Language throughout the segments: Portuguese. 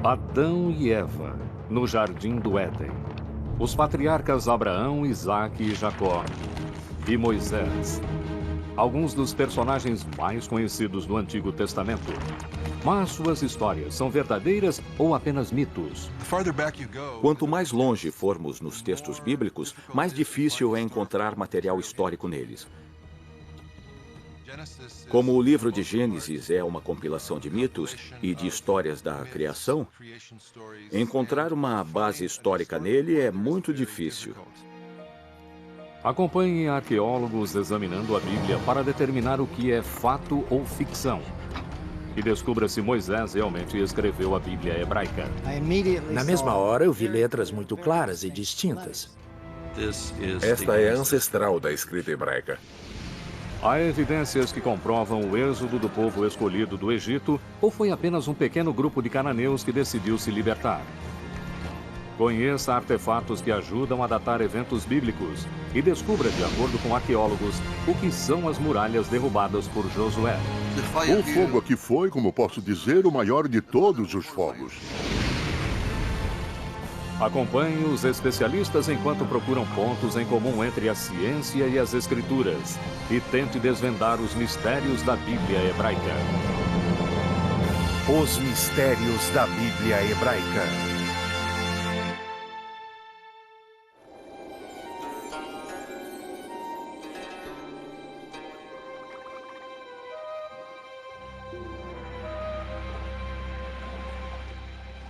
Adão e Eva, no Jardim do Éden. Os patriarcas Abraão, Isaque e Jacó. E Moisés. Alguns dos personagens mais conhecidos do Antigo Testamento. Mas suas histórias são verdadeiras ou apenas mitos? Quanto mais longe formos nos textos bíblicos, mais difícil é encontrar material histórico neles. Como o livro de Gênesis é uma compilação de mitos e de histórias da criação, encontrar uma base histórica nele é muito difícil. Acompanhe arqueólogos examinando a Bíblia para determinar o que é fato ou ficção. E descubra se Moisés realmente escreveu a Bíblia hebraica. Na mesma hora, eu vi letras muito claras e distintas. Esta é ancestral da escrita hebraica. Há evidências que comprovam o êxodo do povo escolhido do Egito ou foi apenas um pequeno grupo de cananeus que decidiu se libertar. Conheça artefatos que ajudam a datar eventos bíblicos e descubra, de acordo com arqueólogos, o que são as muralhas derrubadas por Josué. O fogo aqui foi, como posso dizer, o maior de todos os fogos. Acompanhe os especialistas enquanto procuram pontos em comum entre a ciência e as escrituras e tente desvendar os mistérios da Bíblia hebraica. Os mistérios da Bíblia hebraica.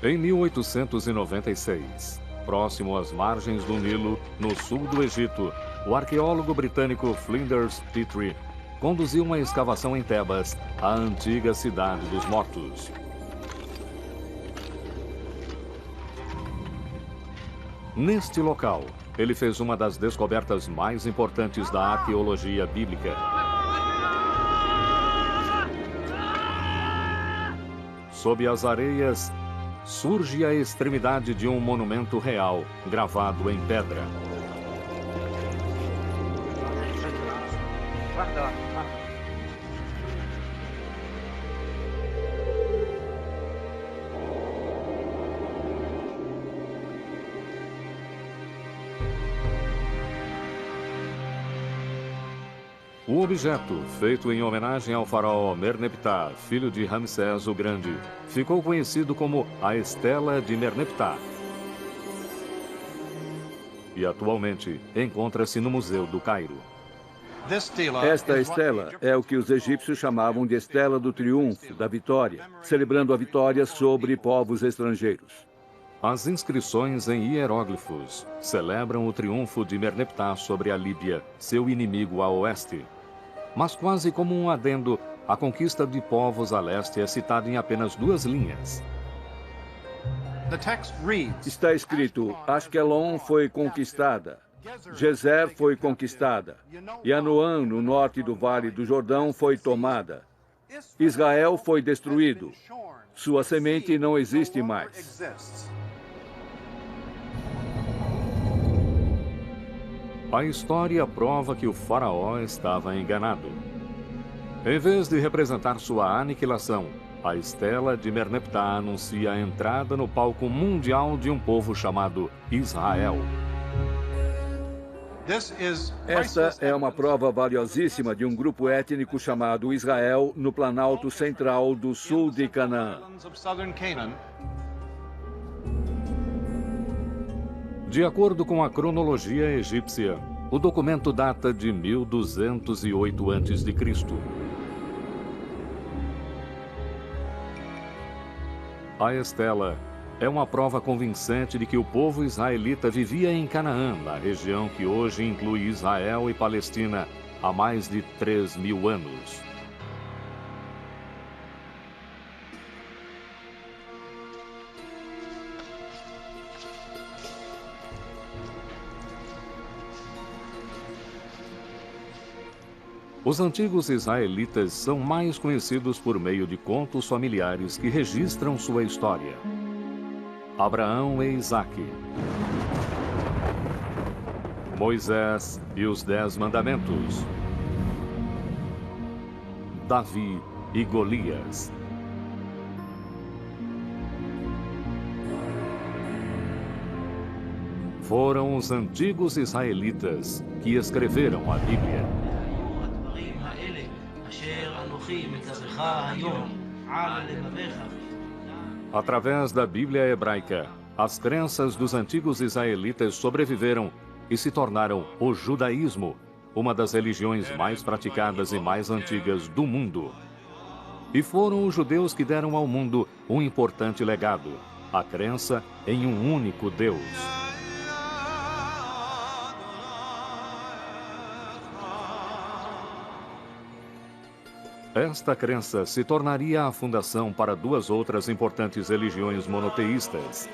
Em 1896, próximo às margens do Nilo, no sul do Egito, o arqueólogo britânico Flinders Petrie conduziu uma escavação em Tebas, a antiga cidade dos mortos. Neste local, ele fez uma das descobertas mais importantes da arqueologia bíblica. Sob as areias, surge a extremidade de um monumento real, gravado em pedra. O objeto, feito em homenagem ao faraó Merneptah, filho de Ramsés o Grande, ficou conhecido como a Estela de Merneptah. E atualmente encontra-se no Museu do Cairo. Esta estela é o que os egípcios chamavam de Estela do Triunfo, da Vitória, celebrando a vitória sobre povos estrangeiros. As inscrições em hieróglifos celebram o triunfo de Merneptah sobre a Líbia, seu inimigo a oeste. Mas quase como um adendo, a conquista de povos a leste é citada em apenas 2 linhas. Está escrito: Asquelon foi conquistada, Gezer foi conquistada, Yanoã, no norte do Vale do Jordão, foi tomada. Israel foi destruído, sua semente não existe mais. A história prova que o faraó estava enganado. Em vez de representar sua aniquilação, a Estela de Merneptah anuncia a entrada no palco mundial de um povo chamado Israel. Esta é uma prova valiosíssima de um grupo étnico chamado Israel no Planalto Central do sul de Canaã. De acordo com a cronologia egípcia, o documento data de 1208 a.C. A Estela é uma prova convincente de que o povo israelita vivia em Canaã, na região que hoje inclui Israel e Palestina, há mais de 3.000 anos. Os antigos israelitas são mais conhecidos por meio de contos familiares que registram sua história. Abraão e Isaque, Moisés e os 10 Mandamentos, Davi e Golias, Foram os antigos israelitas que escreveram a Bíblia. Através da Bíblia hebraica, as crenças dos antigos israelitas sobreviveram e se tornaram o judaísmo, uma das religiões mais praticadas e mais antigas do mundo. E foram os judeus que deram ao mundo um importante legado, a crença em um único Deus. Esta crença se tornaria a fundação para duas outras importantes religiões monoteístas: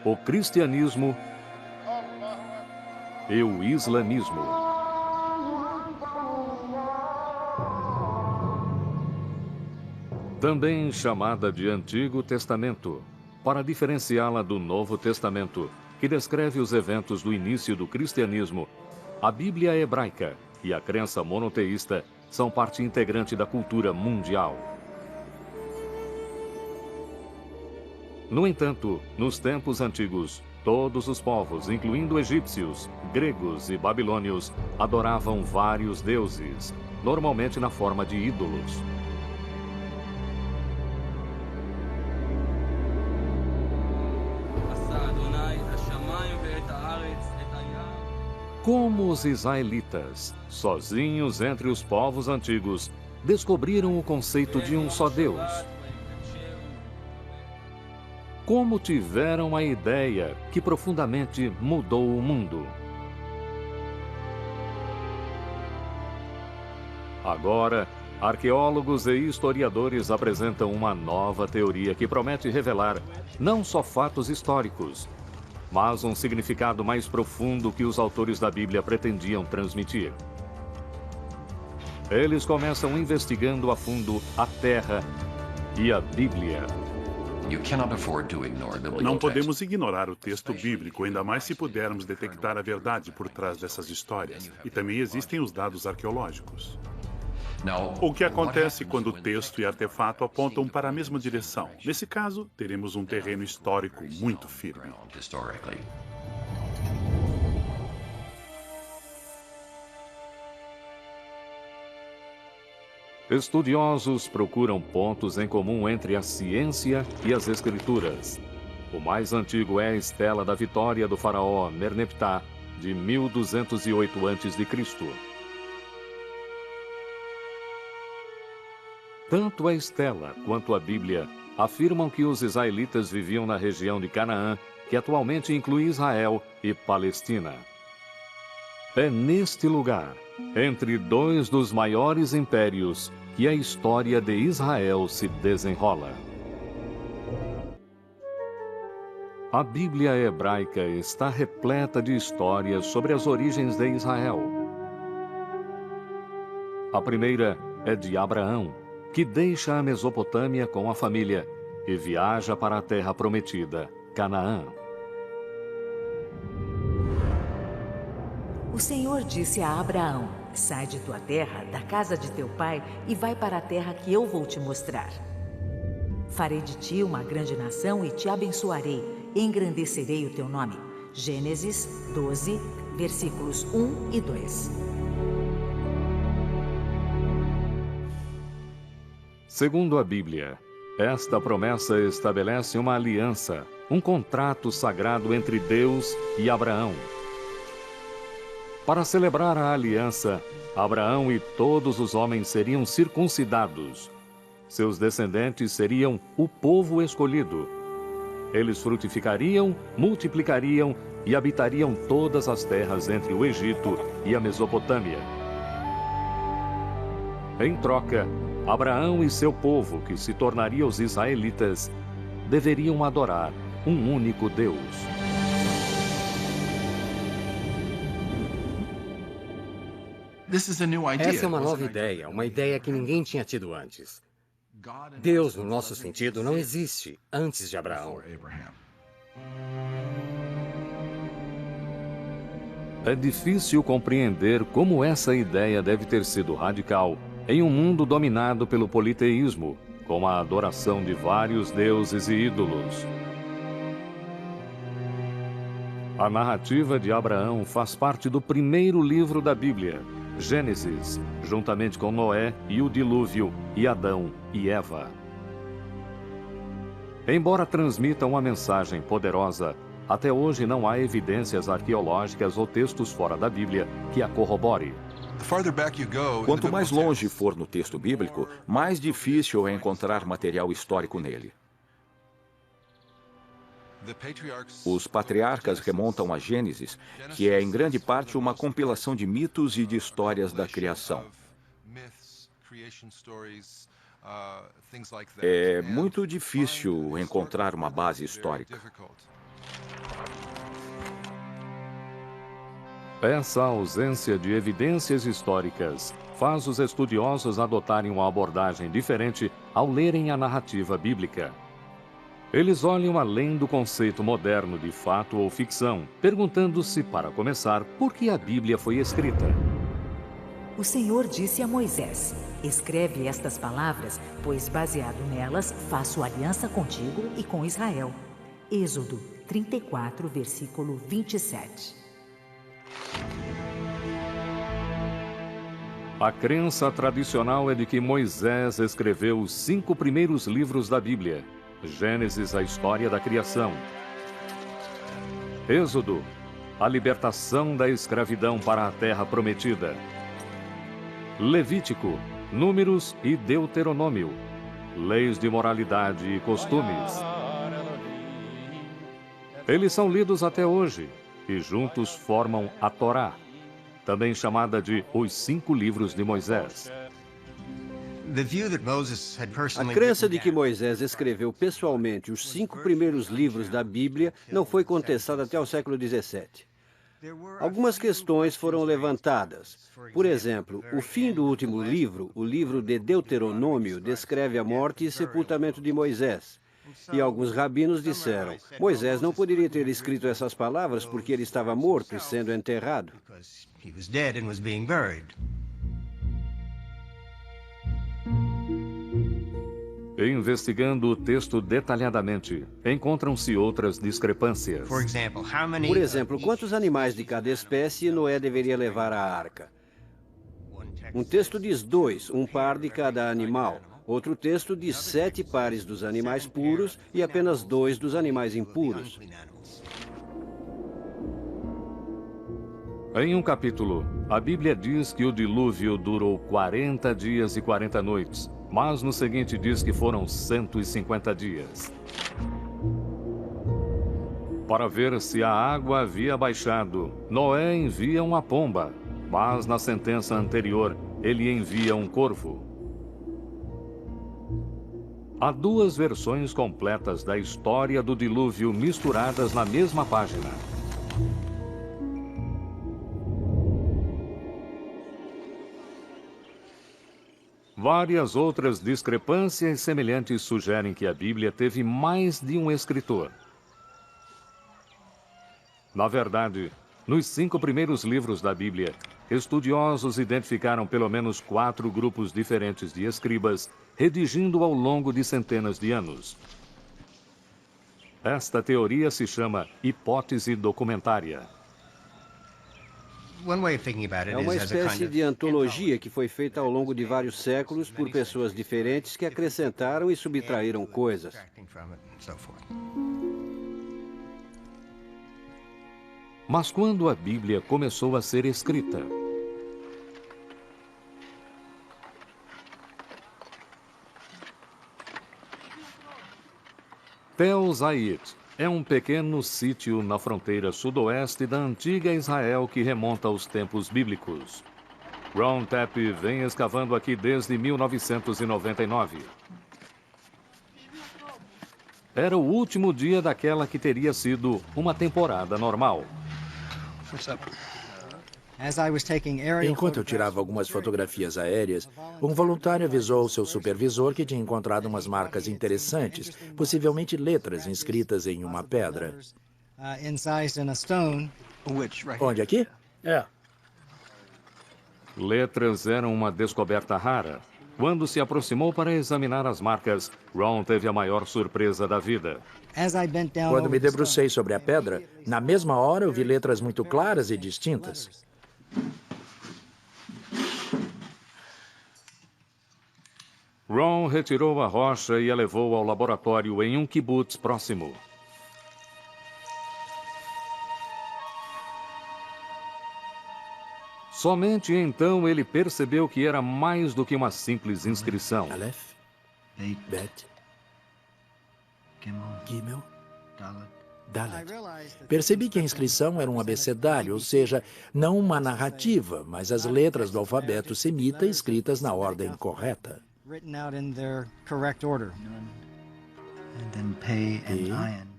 o cristianismo e o islamismo. Também chamada de Antigo Testamento, para diferenciá-la do Novo Testamento, que descreve os eventos do início do cristianismo, a Bíblia hebraica e a crença monoteísta são parte integrante da cultura mundial. No entanto, nos tempos antigos, todos os povos, incluindo egípcios, gregos e babilônios, adoravam vários deuses, normalmente na forma de ídolos. Como os israelitas, sozinhos entre os povos antigos, descobriram o conceito de um só Deus? Como tiveram a ideia que profundamente mudou o mundo? Agora, arqueólogos e historiadores apresentam uma nova teoria que promete revelar não só fatos históricos, mas um significado mais profundo que os autores da Bíblia pretendiam transmitir. Eles começam investigando a fundo a Terra e a Bíblia. Não podemos ignorar o texto bíblico, ainda mais se pudermos detectar a verdade por trás dessas histórias. E também existem os dados arqueológicos. O que acontece quando o texto e artefato apontam para a mesma direção? Nesse caso, teremos um terreno histórico muito firme. Estudiosos procuram pontos em comum entre a ciência e as escrituras. O mais antigo é a Estela da Vitória do faraó Merneptah, de 1208 a.C. Tanto a Estela quanto a Bíblia afirmam que os israelitas viviam na região de Canaã, que atualmente inclui Israel e Palestina. É neste lugar, entre dois dos maiores impérios, que a história de Israel se desenrola. A Bíblia hebraica está repleta de histórias sobre as origens de Israel. A primeira é de Abraão, que deixa a Mesopotâmia com a família e viaja para a terra prometida, Canaã. O Senhor disse a Abraão: sai de tua terra, da casa de teu pai, e vai para a terra que eu vou te mostrar. Farei de ti uma grande nação e te abençoarei, e engrandecerei o teu nome. Gênesis 12, versículos 1 e 2. Segundo a Bíblia, esta promessa estabelece uma aliança, um contrato sagrado entre Deus e Abraão. Para celebrar a aliança, Abraão e todos os homens seriam circuncidados. Seus descendentes seriam o povo escolhido. Eles frutificariam, multiplicariam e habitariam todas as terras entre o Egito e a Mesopotâmia. Em troca, Abraão e seu povo, que se tornaria os israelitas, deveriam adorar um único Deus. Essa é uma nova ideia, uma ideia que ninguém tinha tido antes. Deus, no nosso sentido, não existe antes de Abraão. É difícil compreender como essa ideia deve ter sido radical em um mundo dominado pelo politeísmo, com a adoração de vários deuses e ídolos. A narrativa de Abraão faz parte do primeiro livro da Bíblia, Gênesis, juntamente com Noé e o dilúvio, e Adão e Eva. Embora transmita uma mensagem poderosa, até hoje não há evidências arqueológicas ou textos fora da Bíblia que a corrobore. Quanto mais longe for no texto bíblico, mais difícil é encontrar material histórico nele. Os patriarcas remontam a Gênesis, que é em grande parte uma compilação de mitos e de histórias da criação. É muito difícil encontrar uma base histórica. Essa ausência de evidências históricas faz os estudiosos adotarem uma abordagem diferente ao lerem a narrativa bíblica. Eles olham além do conceito moderno de fato ou ficção, perguntando-se, para começar, por que a Bíblia foi escrita. O Senhor disse a Moisés: escreve estas palavras, pois baseado nelas faço aliança contigo e com Israel. Êxodo 34, versículo 27. A crença tradicional é de que Moisés escreveu os 5 primeiros livros da Bíblia. Gênesis, a história da criação. Êxodo, a libertação da escravidão para a terra prometida. Levítico, Números e Deuteronômio, leis de moralidade e costumes. Eles são lidos até hoje e juntos formam a Torá, também chamada de os 5 livros de Moisés. A crença de que Moisés escreveu pessoalmente os 5 primeiros livros da Bíblia não foi contestada até o século XVII. Algumas questões foram levantadas. Por exemplo, o fim do último livro, o livro de Deuteronômio, descreve a morte e sepultamento de Moisés. E alguns rabinos disseram: Moisés não poderia ter escrito essas palavras porque ele estava morto e sendo enterrado. Investigando o texto detalhadamente, encontram-se outras discrepâncias. Por exemplo, quantos animais de cada espécie Noé deveria levar à arca? Um texto diz 2, um par de cada animal. Outro texto diz 7 pares dos animais puros e apenas 2 dos animais impuros. Em um capítulo, a Bíblia diz que o dilúvio durou 40 dias e 40 noites, mas no seguinte diz que foram 150 dias. Para ver se a água havia baixado, Noé envia uma pomba, mas na sentença anterior ele envia um corvo. Há 2 versões completas da história do dilúvio misturadas na mesma página. Várias outras discrepâncias semelhantes sugerem que a Bíblia teve mais de um escritor. Na verdade, nos 5 primeiros livros da Bíblia, estudiosos identificaram pelo menos 4 grupos diferentes de escribas, redigindo ao longo de centenas de anos. Esta teoria se chama hipótese documentária. É uma espécie de antologia que foi feita ao longo de vários séculos por pessoas diferentes que acrescentaram e subtraíram coisas. Mas quando a Bíblia começou a ser escrita? Tel Zayit é um pequeno sítio na fronteira sudoeste da antiga Israel que remonta aos tempos bíblicos. Ron Tapp vem escavando aqui desde 1999. Era o último dia daquela que teria sido uma temporada normal. Enquanto eu tirava algumas fotografias aéreas, um voluntário avisou ao seu supervisor que tinha encontrado umas marcas interessantes, possivelmente letras inscritas em uma pedra. Onde, aqui? Letras eram uma descoberta rara. Quando se aproximou para examinar as marcas, Ron teve a maior surpresa da vida. Quando me debrucei sobre a pedra, na mesma hora eu vi letras muito claras e distintas. Ron retirou a rocha e a levou ao laboratório em um quibutz próximo. Somente então ele percebeu que era mais do que uma simples inscrição. Aleph, Bet, Gimel, Dalet. Percebi que a inscrição era um abecedário, ou seja, não uma narrativa, mas as letras do alfabeto semita escritas na ordem correta.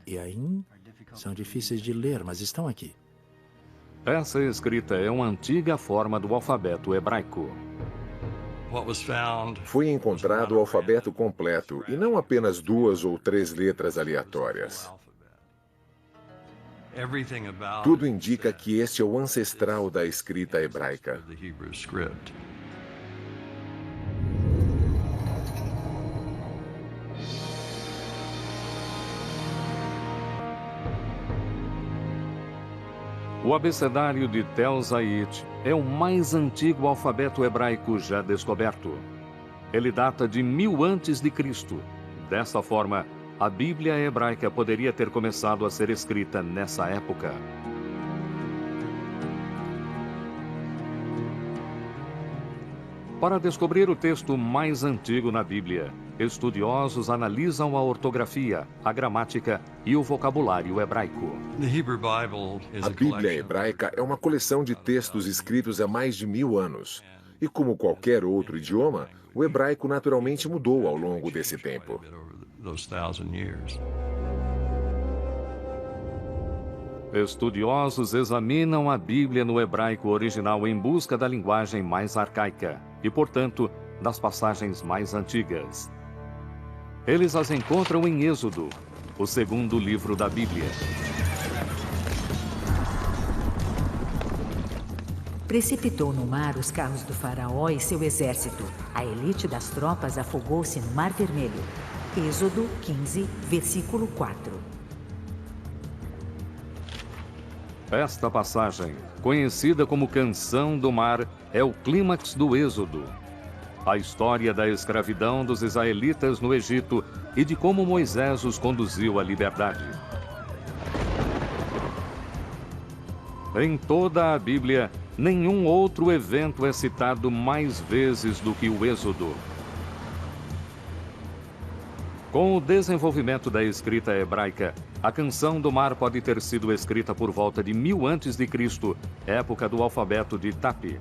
E Ain são difíceis de ler, mas estão aqui. Essa escrita é uma antiga forma do alfabeto hebraico. Foi encontrado o alfabeto completo e não apenas 2 ou 3 letras aleatórias. Tudo indica que este é o ancestral da escrita hebraica. O abecedário de Tel Zait é o mais antigo alfabeto hebraico já descoberto. Ele data de 1000 a.C. Dessa forma, a Bíblia hebraica poderia ter começado a ser escrita nessa época. Para descobrir o texto mais antigo na Bíblia, estudiosos analisam a ortografia, a gramática e o vocabulário hebraico. A Bíblia hebraica é uma coleção de textos escritos há mais de 1000 anos. E como qualquer outro idioma, o hebraico naturalmente mudou ao longo desse tempo. Estudiosos examinam a Bíblia no hebraico original em busca da linguagem mais arcaica e, portanto, das passagens mais antigas. Eles as encontram em Êxodo, o segundo livro da Bíblia. Precipitou no mar os carros do faraó e seu exército. A elite das tropas afogou-se no Mar Vermelho. Êxodo 15, versículo 4. Esta passagem, conhecida como Canção do Mar, é o clímax do Êxodo. A história da escravidão dos israelitas no Egito e de como Moisés os conduziu à liberdade. Em toda a Bíblia, nenhum outro evento é citado mais vezes do que o Êxodo. Com o desenvolvimento da escrita hebraica, a Canção do Mar pode ter sido escrita por volta de 1000 a.C., época do alfabeto de Tapi.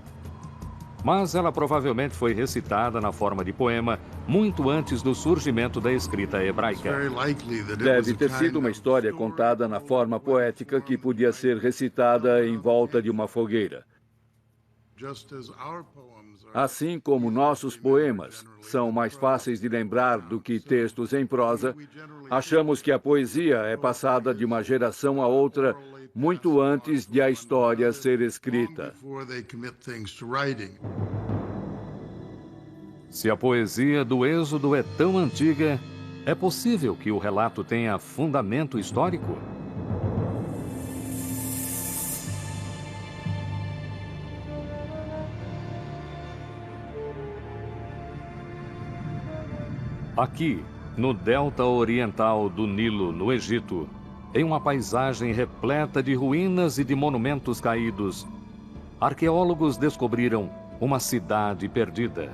Mas ela provavelmente foi recitada na forma de poema muito antes do surgimento da escrita hebraica. Deve ter sido uma história contada na forma poética que podia ser recitada em volta de uma fogueira. Assim como nossos poemas são mais fáceis de lembrar do que textos em prosa, achamos que a poesia é passada de uma geração a outra muito antes de a história ser escrita. Se a poesia do Êxodo é tão antiga, é possível que o relato tenha fundamento histórico? Aqui, no delta oriental do Nilo, no Egito, em uma paisagem repleta de ruínas e de monumentos caídos, arqueólogos descobriram uma cidade perdida.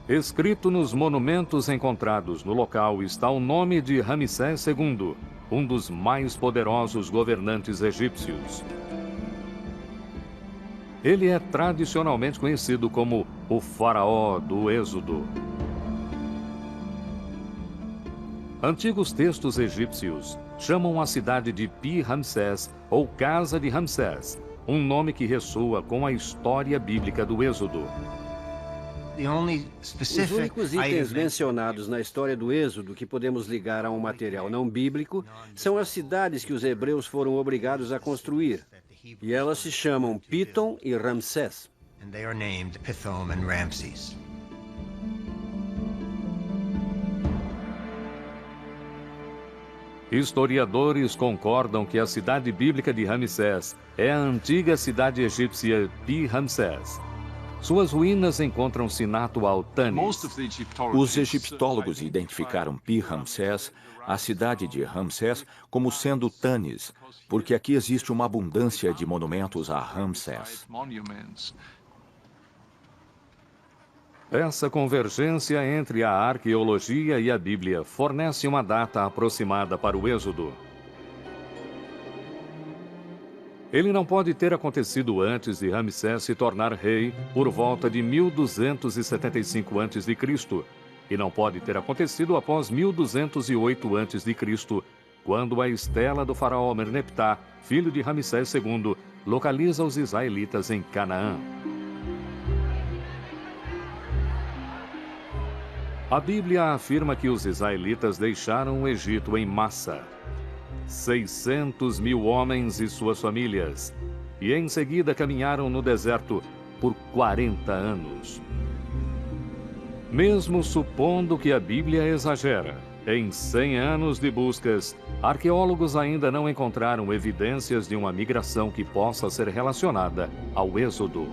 Escrito nos monumentos encontrados no local está o nome de Ramsés II, um dos mais poderosos governantes egípcios. Ele é tradicionalmente conhecido como o faraó do Êxodo. Antigos textos egípcios chamam a cidade de Pi-Ramsés ou Casa de Ramsés, um nome que ressoa com a história bíblica do Êxodo. Os únicos itens mencionados na história do Êxodo que podemos ligar a um material não bíblico são as cidades que os hebreus foram obrigados a construir. E elas se chamam Pithom e Ramsés. Historiadores concordam que a cidade bíblica de Ramsés é a antiga cidade egípcia Pi-Ramsés. Suas ruínas encontram-se na atual Tanis. Os egiptólogos identificaram Pi-Ramsés, a cidade de Ramsés, como sendo Tanis, porque aqui existe uma abundância de monumentos a Ramsés. Essa convergência entre a arqueologia e a Bíblia fornece uma data aproximada para o Êxodo. Ele não pode ter acontecido antes de Ramsés se tornar rei por volta de 1275 a.C. e não pode ter acontecido após 1208 a.C., quando a estela do faraó Merneptah, filho de Ramsés II, localiza os israelitas em Canaã. A Bíblia afirma que os israelitas deixaram o Egito em massa. 600 mil homens e suas famílias, e em seguida caminharam no deserto por 40 anos. Mesmo supondo que a Bíblia exagera, em 100 anos de buscas, arqueólogos ainda não encontraram evidências de uma migração que possa ser relacionada ao Êxodo.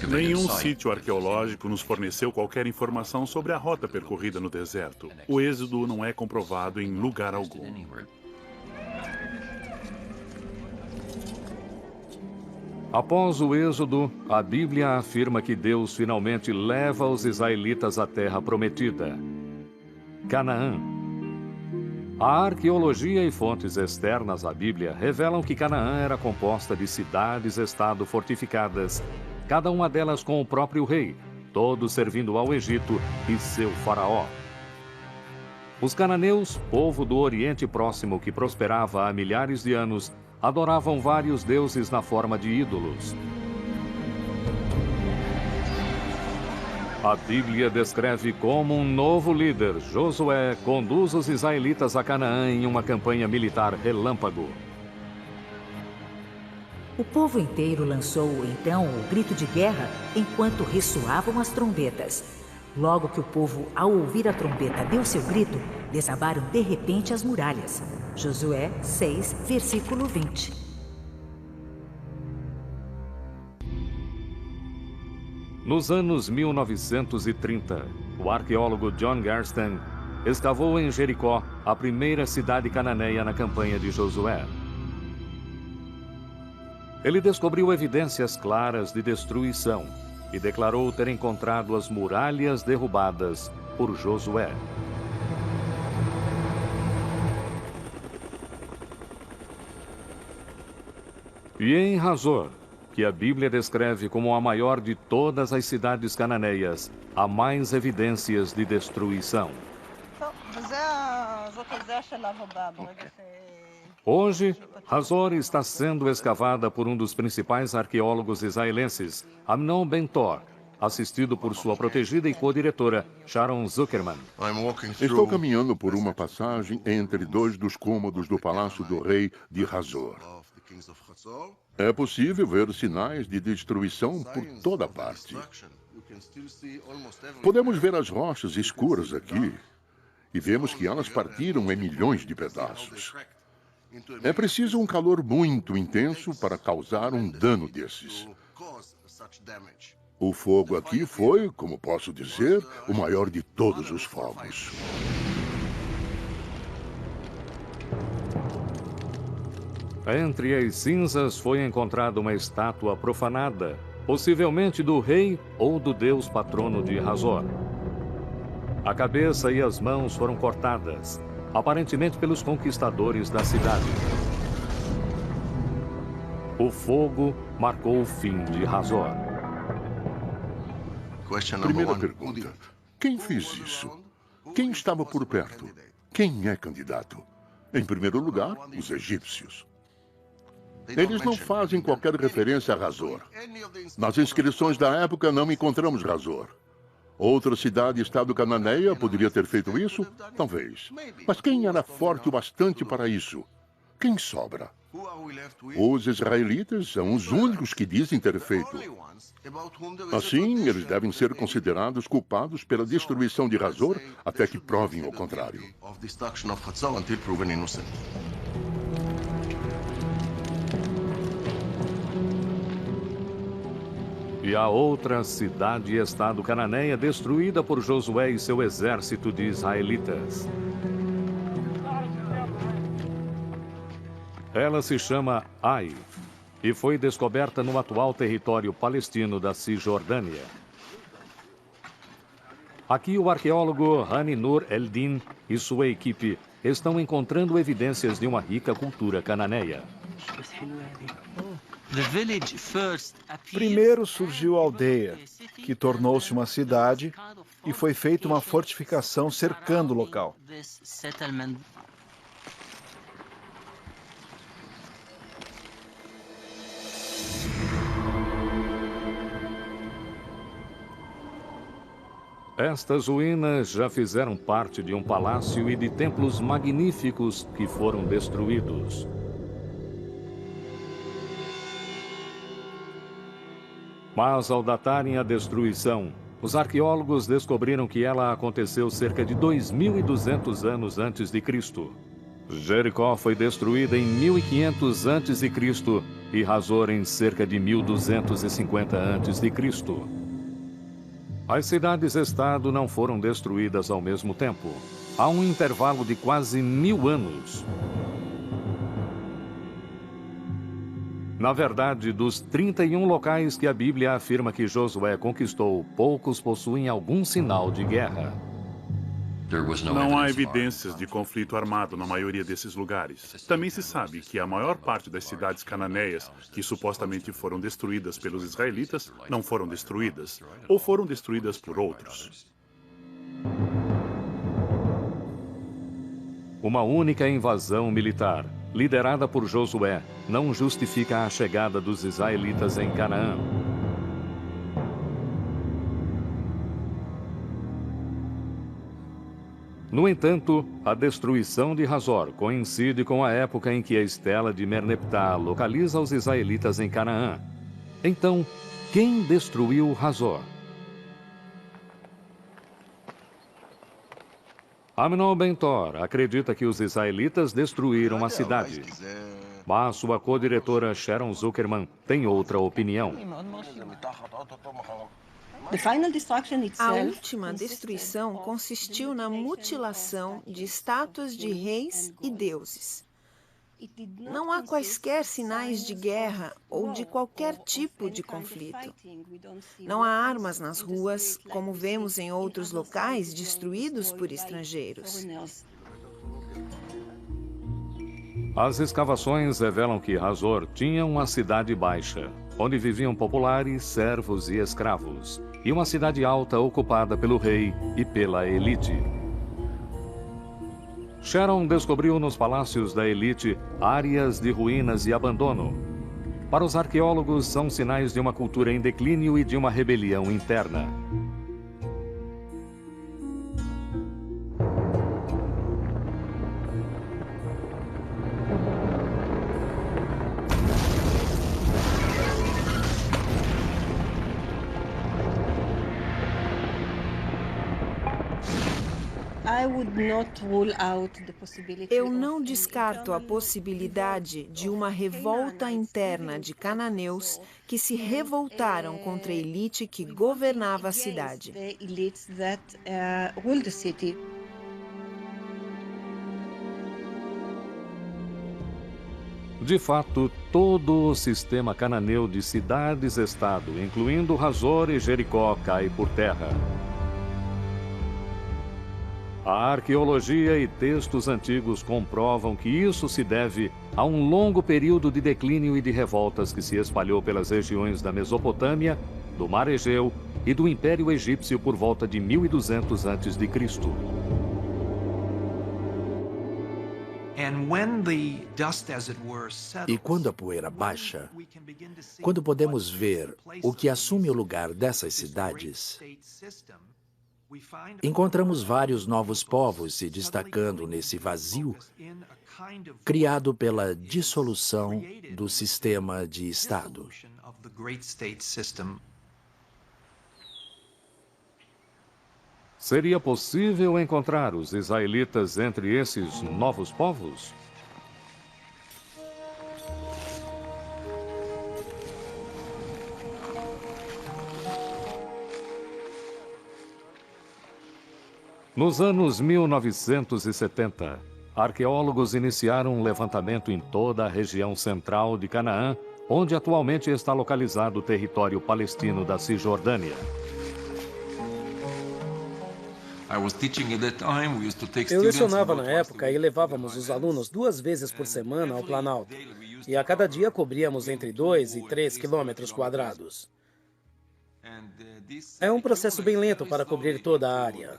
Nenhum sítio arqueológico nos forneceu qualquer informação sobre a rota percorrida no deserto. O êxodo não é comprovado em lugar algum. Após o Êxodo, a Bíblia afirma que Deus finalmente leva os israelitas à terra prometida, Canaã. A arqueologia e fontes externas à Bíblia revelam que Canaã era composta de cidades-estado fortificadas, cada uma delas com o próprio rei, todos servindo ao Egito e seu faraó. Os cananeus, povo do Oriente Próximo que prosperava há milhares de anos, adoravam vários deuses na forma de ídolos. A Bíblia descreve como um novo líder, Josué, conduz os israelitas a Canaã em uma campanha militar relâmpago. O povo inteiro lançou, então, o grito de guerra enquanto ressoavam as trombetas. Logo que o povo, ao ouvir a trombeta, deu seu grito, desabaram de repente as muralhas. Josué 6, versículo 20. Nos anos 1930, o arqueólogo John Garston escavou em Jericó a primeira cidade cananeia na campanha de Josué. Ele descobriu evidências claras de destruição e declarou ter encontrado as muralhas derrubadas por Josué. E em Hazor, que a Bíblia descreve como a maior de todas as cidades cananeias, há mais evidências de destruição. Hoje, Hazor está sendo escavada por um dos principais arqueólogos israelenses, Amnon Ben-Tor, assistido por sua protegida e co-diretora, Sharon Zuckerman. Estou caminhando por uma passagem entre dois dos cômodos do Palácio do Rei de Hazor. É possível ver sinais de destruição por toda parte. Podemos ver as rochas escuras aqui e vemos que elas partiram em milhões de pedaços. É preciso um calor muito intenso para causar um dano desses. O fogo aqui foi, como posso dizer, o maior de todos os fogos. Entre as cinzas foi encontrada uma estátua profanada, possivelmente do rei ou do deus patrono de Hazor. A cabeça e as mãos foram cortadas, aparentemente pelos conquistadores da cidade. O fogo marcou o fim de Hazor. Primeira pergunta: quem fez isso? Quem estava por perto? Quem é candidato? Em primeiro lugar, os egípcios. Eles não fazem qualquer referência a Hazor. Nas inscrições da época não encontramos Hazor. Outra cidade-estado cananeia poderia ter feito isso? Talvez. Mas quem era forte o bastante para isso? Quem sobra? Os israelitas são os únicos que dizem ter feito. Assim, eles devem ser considerados culpados pela destruição de Hazor até que provem o contrário. E a outra cidade-estado cananeia destruída por Josué e seu exército de israelitas. Ela se chama Ai e foi descoberta no atual território palestino da Cisjordânia. Aqui o arqueólogo Hani Nur Eldin e sua equipe estão encontrando evidências de uma rica cultura cananeia. Primeiro surgiu a aldeia, que tornou-se uma cidade, e foi feita uma fortificação cercando o local. Estas ruínas já fizeram parte de um palácio e de templos magníficos que foram destruídos. Mas ao datarem a destruição, os arqueólogos descobriram que ela aconteceu cerca de 2.200 anos antes de Cristo. Jericó foi destruída em 1500 a.C. e Hazor em cerca de 1250 a.C. As cidades-estado não foram destruídas ao mesmo tempo. Há um intervalo de quase 1000 anos. Na verdade, dos 31 locais que a Bíblia afirma que Josué conquistou, poucos possuem algum sinal de guerra. Não há evidências de conflito armado na maioria desses lugares. Também se sabe que a maior parte das cidades cananeias, que supostamente foram destruídas pelos israelitas, não foram destruídas, ou foram destruídas por outros. Uma única invasão militar, liderada por Josué, não justifica a chegada dos israelitas em Canaã. No entanto, a destruição de Hazor coincide com a época em que a estela de Merneptah localiza os israelitas em Canaã. Então, quem destruiu Hazor? Amnon Ben-Tor acredita que os israelitas destruíram a cidade. Mas sua co-diretora Sharon Zuckerman tem outra opinião. A última destruição consistiu na mutilação de estátuas de reis e deuses. Não há quaisquer sinais de guerra ou de qualquer tipo de conflito. Não há armas nas ruas, como vemos em outros locais destruídos por estrangeiros. As escavações revelam que Hazor tinha uma cidade baixa, onde viviam populares, servos e escravos, e uma cidade alta ocupada pelo rei e pela elite. Sharon descobriu nos palácios da elite áreas de ruínas e abandono. Para os arqueólogos, são sinais de uma cultura em declínio e de uma rebelião interna. Eu não descarto a possibilidade de uma revolta interna de cananeus que se revoltaram contra a elite que governava a cidade. De fato, todo o sistema cananeu de cidades-estado, incluindo Hazor e Jericó, cai por terra. A arqueologia e textos antigos comprovam que isso se deve a um longo período de declínio e de revoltas que se espalhou pelas regiões da Mesopotâmia, do Mar Egeu e do Império Egípcio por volta de 1200 a.C. E quando a poeira baixa, quando podemos ver o que assume o lugar dessas cidades, encontramos vários novos povos se destacando nesse vazio criado pela dissolução do sistema de Estado. Seria possível encontrar os israelitas entre esses novos povos? Nos anos 1970, arqueólogos iniciaram um levantamento em toda a região central de Canaã, onde atualmente está localizado o território palestino da Cisjordânia. Eu lecionava na época e levávamos os alunos 2 vezes por semana ao Planalto. E a cada dia cobríamos entre 2 e 3 quilômetros quadrados. É um processo bem lento para cobrir toda a área.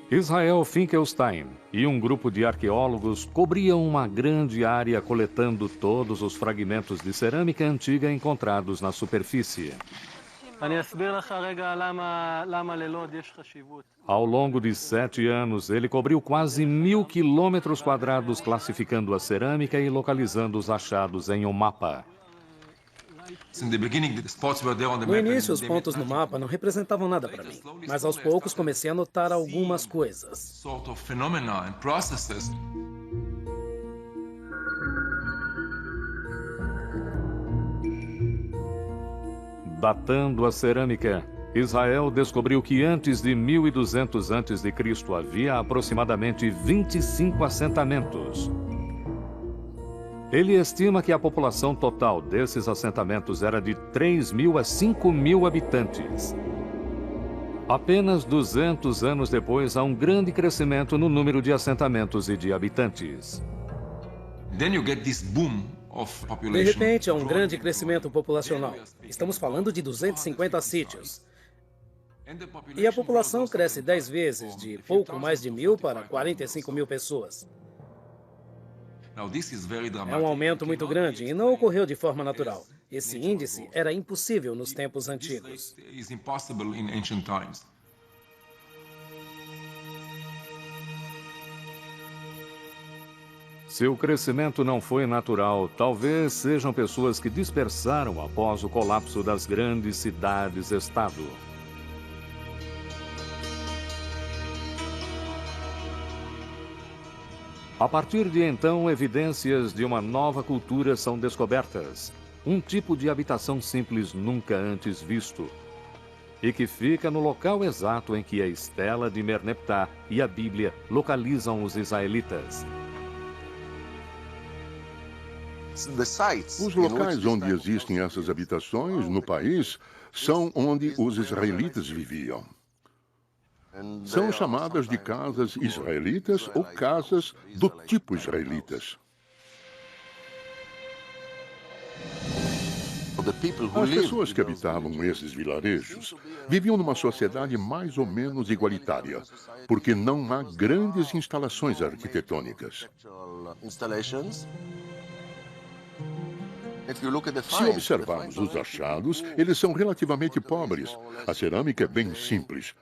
Israel Finkelstein e um grupo de arqueólogos cobriam uma grande área coletando todos os fragmentos de cerâmica antiga encontrados na superfície. Ao longo de 7 anos, ele cobriu quase 1000 quilômetros quadrados, classificando a cerâmica e localizando os achados em um mapa. No início, os pontos no mapa não representavam nada para mim, mas aos poucos comecei a notar algumas coisas. Datando a cerâmica, Israel descobriu que antes de 1200 a.C. havia aproximadamente 25 assentamentos. Ele estima que a população total desses assentamentos era de 3.000 a 5.000 habitantes. Apenas 200 anos depois, há um grande crescimento no número de assentamentos e de habitantes. De repente, há um grande crescimento populacional. Estamos falando de 250 sítios. E a população cresce 10 vezes, de pouco mais de 1.000 para 45.000 pessoas. É um aumento muito grande e não ocorreu de forma natural. Esse índice era impossível nos tempos antigos. Se o crescimento não foi natural, talvez sejam pessoas que dispersaram após o colapso das grandes cidades-estado. A partir de então, evidências de uma nova cultura são descobertas. Um tipo de habitação simples nunca antes visto. E que fica no local exato em que a estela de Merneptah e a Bíblia localizam os israelitas. Os locais onde existem essas habitações no país são onde os israelitas viviam. São chamadas de casas israelitas ou casas do tipo israelitas. As pessoas que habitavam esses vilarejos viviam numa sociedade mais ou menos igualitária, porque não há grandes instalações arquitetônicas. Se observarmos os achados, eles são relativamente pobres. A cerâmica é bem simples.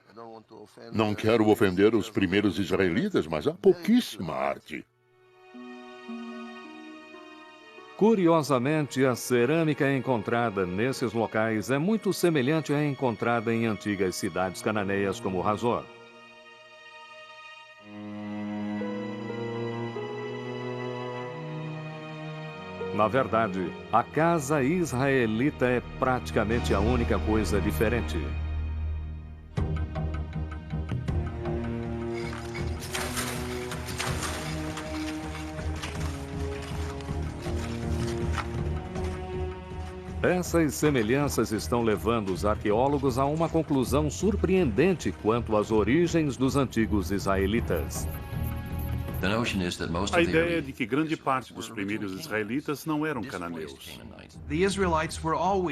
Não quero ofender os primeiros israelitas, mas há pouquíssima arte. Curiosamente, a cerâmica encontrada nesses locais é muito semelhante à encontrada em antigas cidades cananeias como Hazor. Na verdade, a casa israelita é praticamente a única coisa diferente. Essas semelhanças estão levando os arqueólogos a uma conclusão surpreendente quanto às origens dos antigos israelitas. A ideia é de que grande parte dos primeiros israelitas não eram cananeus.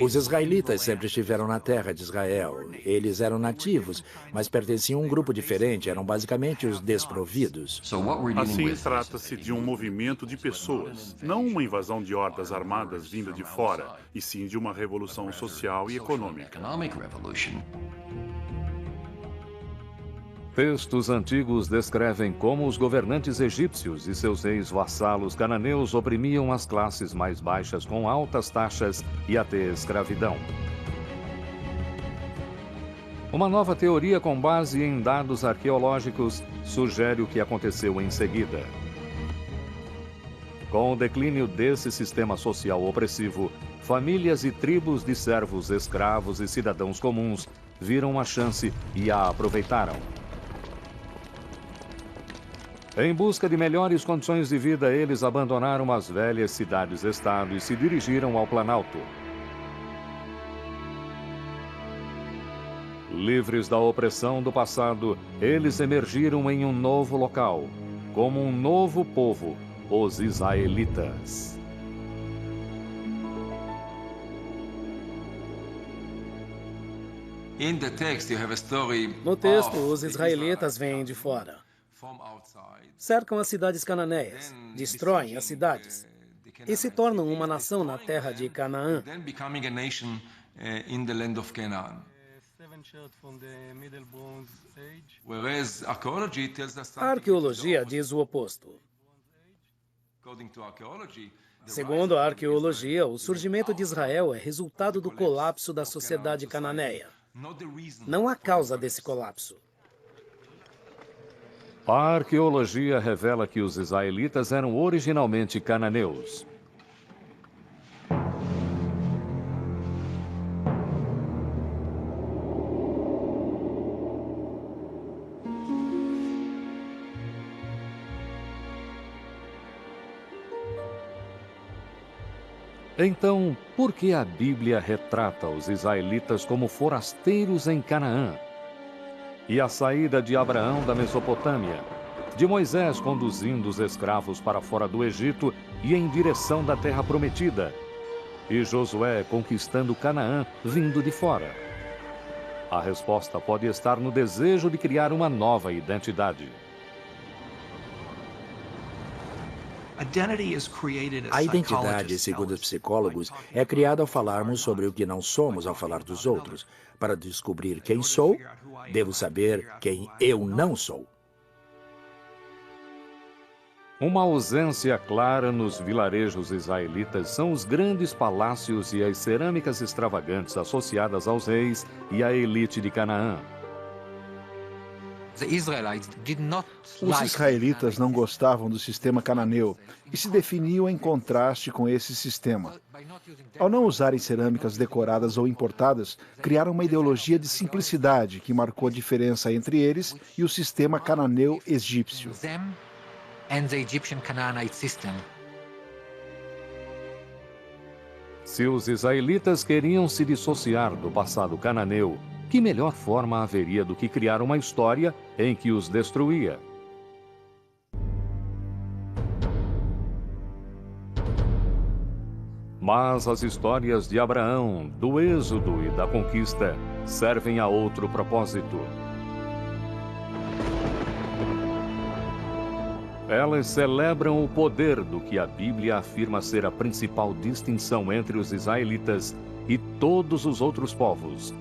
Os israelitas sempre estiveram na terra de Israel. Eles eram nativos, mas pertenciam a um grupo diferente, eram basicamente os desprovidos. Assim, trata-se de um movimento de pessoas, não uma invasão de hordas armadas vinda de fora, e sim de uma revolução social e econômica. Textos antigos descrevem como os governantes egípcios e seus reis vassalos cananeus oprimiam as classes mais baixas com altas taxas e até escravidão. Uma nova teoria com base em dados arqueológicos sugere o que aconteceu em seguida. Com o declínio desse sistema social opressivo, famílias e tribos de servos, escravos e cidadãos comuns viram a chance e a aproveitaram. Em busca de melhores condições de vida, eles abandonaram as velhas cidades-estado e se dirigiram ao Planalto. Livres da opressão do passado, eles emergiram em um novo local, como um novo povo, os israelitas. No texto, os israelitas vêm de fora. Cercam as cidades cananeias, destroem as cidades e se tornam uma nação na terra de Canaã. A arqueologia diz o oposto. Segundo a arqueologia, o surgimento de Israel é resultado do colapso da sociedade cananeia. Não há causa desse colapso. A arqueologia revela que os israelitas eram originalmente cananeus. Então, por que a Bíblia retrata os israelitas como forasteiros em Canaã? E a saída de Abraão da Mesopotâmia, de Moisés conduzindo os escravos para fora do Egito e em direção da terra prometida, e Josué conquistando Canaã vindo de fora? A resposta pode estar no desejo de criar uma nova identidade. A identidade, segundo os psicólogos, é criada ao falarmos sobre o que não somos ao falar dos outros. Para descobrir quem sou, devo saber quem eu não sou. Uma ausência clara nos vilarejos israelitas são os grandes palácios e as cerâmicas extravagantes associadas aos reis e à elite de Canaã. Os israelitas não gostavam do sistema cananeu e se definiam em contraste com esse sistema. Ao não usarem cerâmicas decoradas ou importadas, criaram uma ideologia de simplicidade que marcou a diferença entre eles e o sistema cananeu egípcio. Se os israelitas queriam se dissociar do passado cananeu, que melhor forma haveria do que criar uma história em que os destruía? Mas as histórias de Abraão, do Êxodo e da conquista servem a outro propósito. Elas celebram o poder do que a Bíblia afirma ser a principal distinção entre os israelitas e todos os outros povos: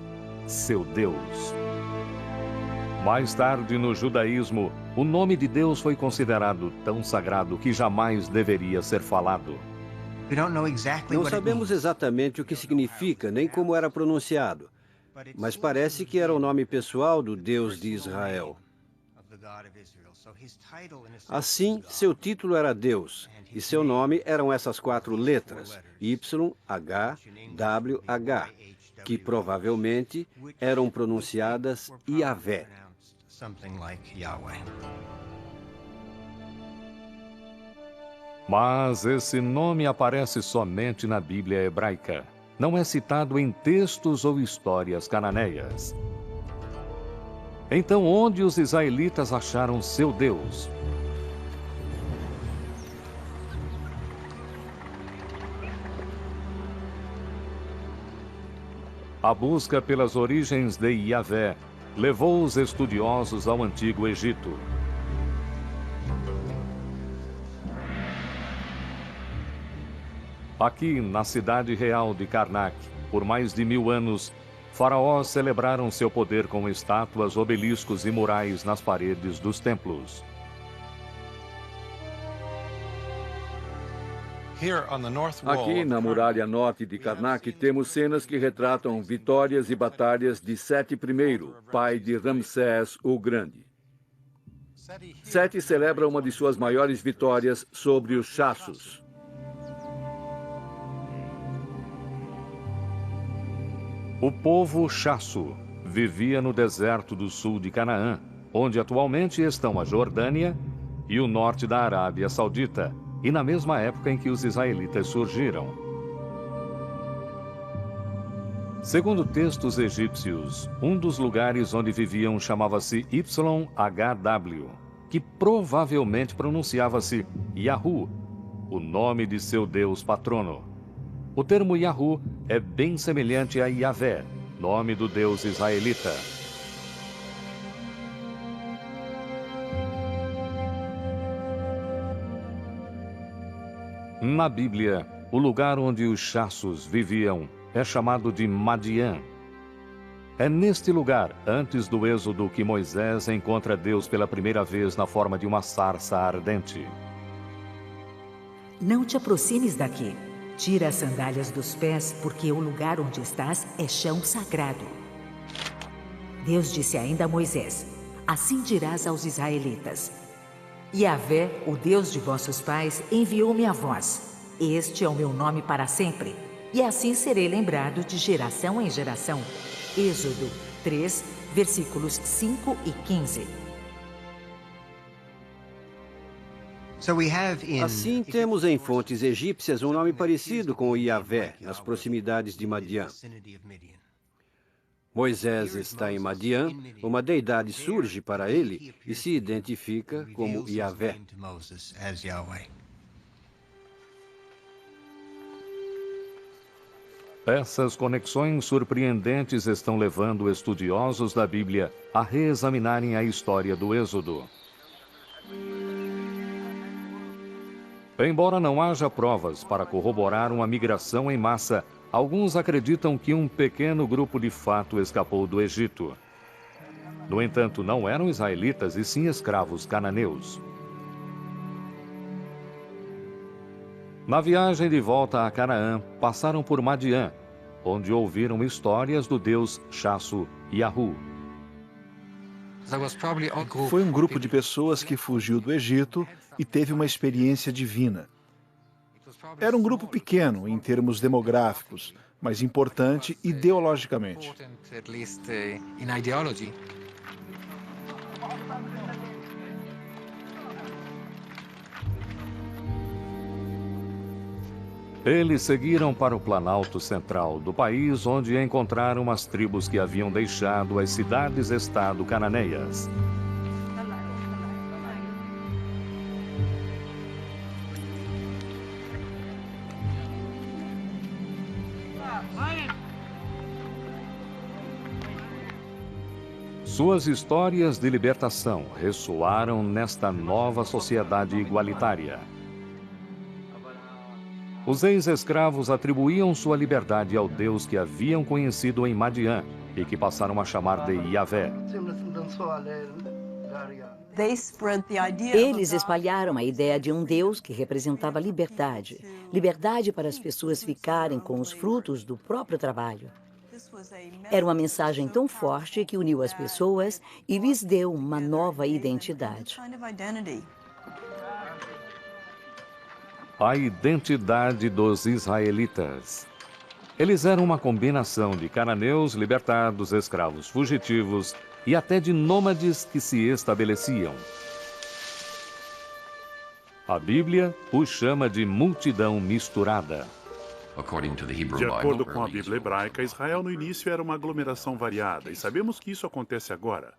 seu Deus. Mais tarde, no judaísmo, o nome de Deus foi considerado tão sagrado que jamais deveria ser falado. Não sabemos exatamente o que significa, nem como era pronunciado, mas parece que era o nome pessoal do Deus de Israel. Assim, seu título era Deus, e seu nome eram essas 4 letras, YHWH, que provavelmente eram pronunciadas Yahvé. Mas esse nome aparece somente na Bíblia hebraica. Não é citado em textos ou histórias cananeias. Então, onde os israelitas acharam seu Deus? A busca pelas origens de Yahvé levou os estudiosos ao Antigo Egito. Aqui, na cidade real de Karnak, por mais de 1000 anos, faraós celebraram seu poder com estátuas, obeliscos e murais nas paredes dos templos. Aqui, na muralha norte de Karnak, temos cenas que retratam vitórias e batalhas de Seti I, pai de Ramsés o Grande. Seti celebra uma de suas maiores vitórias sobre os Chassos. O povo Chasso vivia no deserto do sul de Canaã, onde atualmente estão a Jordânia e o norte da Arábia Saudita, e na mesma época em que os israelitas surgiram. Segundo textos egípcios, um dos lugares onde viviam chamava-se YHW, que provavelmente pronunciava-se Yahu, o nome de seu deus patrono. O termo Yahu é bem semelhante a Yahvé, nome do deus israelita. Na Bíblia, o lugar onde os Chassos viviam é chamado de Madian. É neste lugar, antes do êxodo, que Moisés encontra Deus pela primeira vez na forma de uma sarça ardente. Não te aproximes daqui. Tira as sandálias dos pés, porque o lugar onde estás é chão sagrado. Deus disse ainda a Moisés: assim dirás aos israelitas: Yahvé, o Deus de vossos pais, enviou-me a vós. Este é o meu nome para sempre, e assim serei lembrado de geração em geração. Êxodo 3, versículos 5 e 15. Assim, temos em fontes egípcias um nome parecido com o Yahvé, nas proximidades de Madian. Moisés está em Madian, uma deidade surge para ele e se identifica como Yahvé. Essas conexões surpreendentes estão levando estudiosos da Bíblia a reexaminarem a história do Êxodo. Embora não haja provas para corroborar uma migração em massa, alguns acreditam que um pequeno grupo de fato escapou do Egito. No entanto, não eram israelitas e sim escravos cananeus. Na viagem de volta a Canaã, passaram por Madian, onde ouviram histórias do deus Chasso Yahu. Foi um grupo de pessoas que fugiu do Egito e teve uma experiência divina. Era um grupo pequeno em termos demográficos, mas importante ideologicamente. Eles seguiram para o planalto central do país, onde encontraram as tribos que haviam deixado as cidades-estado cananeias. Suas histórias de libertação ressoaram nesta nova sociedade igualitária. Os ex-escravos atribuíam sua liberdade ao Deus que haviam conhecido em Madian e que passaram a chamar de Yahvé. Eles espalharam a ideia de um Deus que representava liberdade. Liberdade para as pessoas ficarem com os frutos do próprio trabalho. Era uma mensagem tão forte que uniu as pessoas e lhes deu uma nova identidade. A identidade dos israelitas. Eles eram uma combinação de cananeus libertados, escravos fugitivos e até de nômades que se estabeleciam. A Bíblia os chama de multidão misturada. De acordo com a Bíblia hebraica, Israel no início era uma aglomeração variada, e sabemos que isso acontece agora.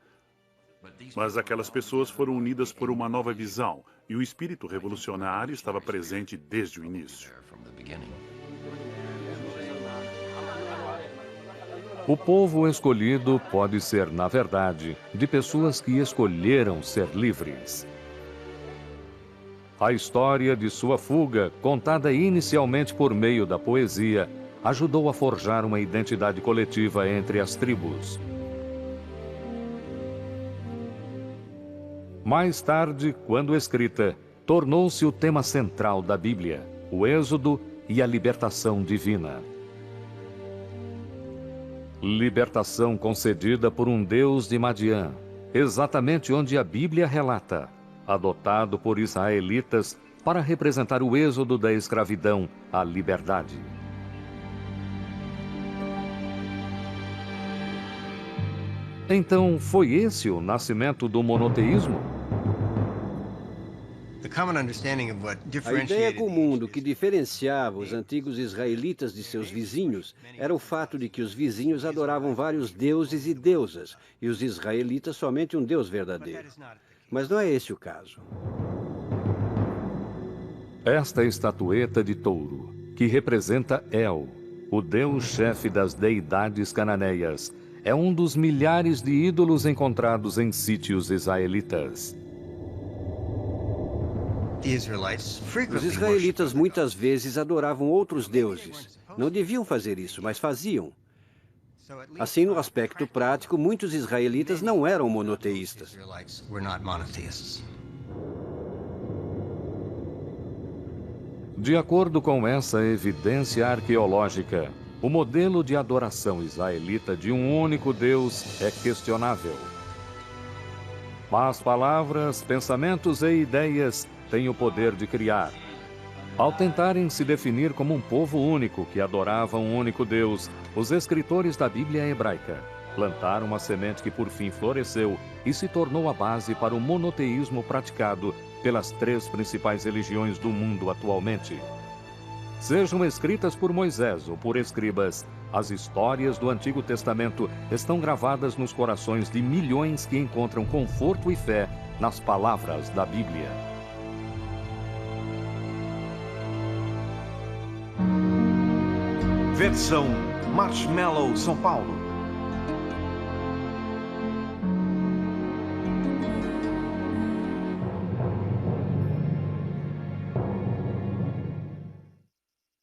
Mas aquelas pessoas foram unidas por uma nova visão, e o espírito revolucionário estava presente desde o início. O povo escolhido pode ser, na verdade, de pessoas que escolheram ser livres. A história de sua fuga, contada inicialmente por meio da poesia, ajudou a forjar uma identidade coletiva entre as tribos. Mais tarde, quando escrita, tornou-se o tema central da Bíblia, o Êxodo e a libertação divina. Libertação concedida por um Deus de Madiã, exatamente onde a Bíblia relata, adotado por israelitas para representar o êxodo da escravidão à liberdade. Então, foi esse o nascimento do monoteísmo? A ideia comum do que diferenciava os antigos israelitas de seus vizinhos era o fato de que os vizinhos adoravam vários deuses e deusas, e os israelitas somente um Deus verdadeiro. Mas não é esse o caso. Esta estatueta de touro, que representa El, o deus-chefe das deidades cananeias, é um dos milhares de ídolos encontrados em sítios israelitas. Os israelitas muitas vezes adoravam outros deuses. Não deviam fazer isso, mas faziam. Assim, no aspecto prático, muitos israelitas não eram monoteístas. De acordo com essa evidência arqueológica, o modelo de adoração israelita de um único Deus é questionável. Mas palavras, pensamentos e ideias têm o poder de criar. Ao tentarem se definir como um povo único que adorava um único Deus, os escritores da Bíblia hebraica plantaram uma semente que por fim floresceu e se tornou a base para o monoteísmo praticado pelas 3 principais religiões do mundo atualmente. Sejam escritas por Moisés ou por escribas, as histórias do Antigo Testamento estão gravadas nos corações de milhões que encontram conforto e fé nas palavras da Bíblia. Versão Marshmallow São Paulo.